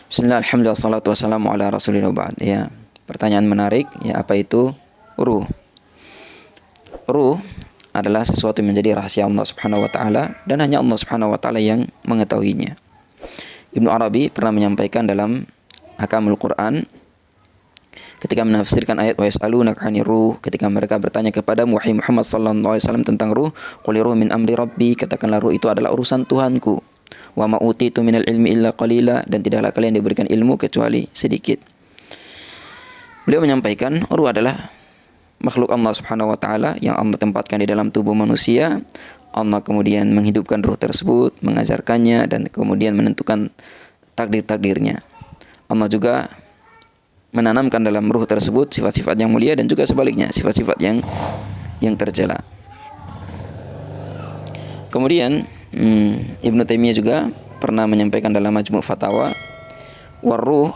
Bismillah, alhamdulillah, salatu wassalamu ala rasulillah ba'd. Ya, pertanyaan menarik, ya, apa itu ruh? Ruh adalah sesuatu yang menjadi rahasia Allah Subhanahu wa taala dan hanya Allah Subhanahu wa taala yang mengetahuinya. Ibnu Arabi pernah menyampaikan dalam Ahkamul Quran ketika menafsirkan ayat wa yas'alunaka 'anir ruh, ketika mereka bertanya kepada wahai Muhammad sallallahu alaihi wasallam tentang ruh, qul ruh min amri rabbi, katakanlah ruh itu adalah urusan Tuhanku. Wa ma utitu minal ilmi illa qalila, dan tidaklah kalian diberikan ilmu kecuali sedikit. Beliau menyampaikan ruh adalah makhluk Allah Subhanahu wa taala yang Allah tempatkan di dalam tubuh manusia. Allah kemudian menghidupkan ruh tersebut, mengajarkannya, dan kemudian menentukan takdir-takdirnya. Allah juga menanamkan dalam ruh tersebut sifat-sifat yang mulia dan juga sebaliknya sifat-sifat yang tercela. Kemudian Ibnu Taimiyah juga pernah menyampaikan dalam Majmu' Fatawa, waruh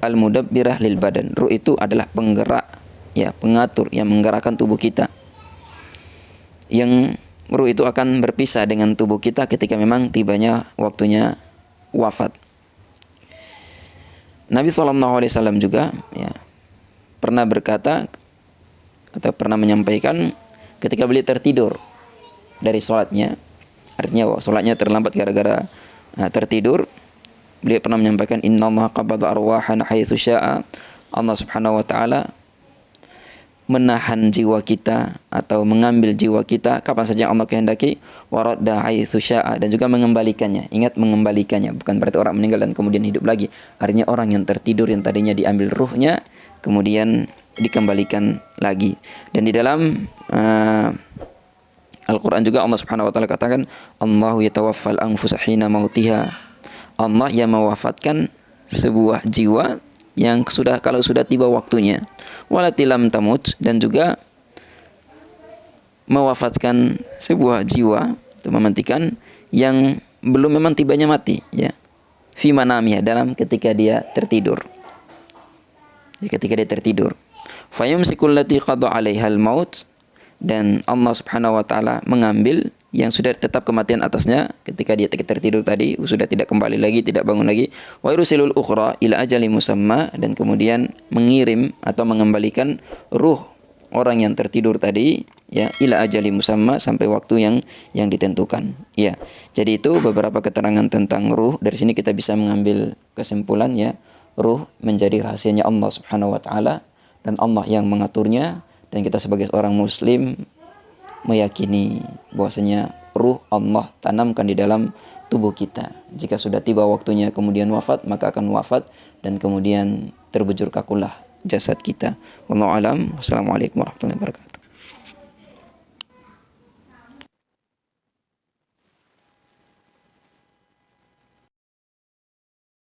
al-mudabbirah lil badan. Ruh itu adalah penggerak, ya, pengatur yang menggerakkan tubuh kita. Yang ruh itu akan berpisah dengan tubuh kita ketika memang tibanya waktunya wafat. Nabi SAW juga, ya, pernah berkata atau pernah menyampaikan ketika beliau tertidur dari sholatnya, artinya sholatnya terlambat gara-gara tertidur, beliau pernah menyampaikan innallaha qabada arwahana haitsu syaa. Allah Subhanahu wa taala menahan jiwa kita atau mengambil jiwa kita kapan saja Allah kehendaki, waradda haitsu syaa, dan juga mengembalikannya. Ingat, mengembalikannya, bukan berarti orang meninggal dan kemudian hidup lagi. Artinya orang yang tertidur yang tadinya diambil ruhnya kemudian dikembalikan lagi. Dan di dalam Al-Quran juga Allah Subhanahu wa taala katakan, Allahu yatawaffal anfusa hina mautiha. Allah yang mewafatkan sebuah jiwa yang kalau sudah tiba waktunya. Walati lam tamut, dan juga mewafatkan sebuah jiwa atau mematikan yang belum memang tibanya mati, ya. Fi manamiha, dalam ketika dia tertidur. Ya, ketika dia tertidur. Fayumsikul lati qada 'alaihal maut, dan Allah Subhanahu wa taala mengambil yang sudah tetap kematian atasnya ketika dia tertidur tadi, sudah tidak kembali lagi, tidak bangun lagi. Wa yursilul ukhra ila ajali musamma, dan kemudian mengirim atau mengembalikan ruh orang yang tertidur tadi, ya, ila ajali musamma, sampai waktu yang ditentukan, ya. Jadi itu beberapa keterangan tentang ruh. Dari sini kita bisa mengambil kesimpulan, ya, ruh menjadi rahasianya Allah Subhanahu wa taala dan Allah yang mengaturnya, dan kita sebagai seorang muslim meyakini bahwasanya ruh Allah tanamkan di dalam tubuh kita. Jika sudah tiba waktunya kemudian wafat, maka akan wafat dan kemudian terbujur kakulah jasad kita. Wallahu alam. Wassalamualaikum warahmatullahi wabarakatuh.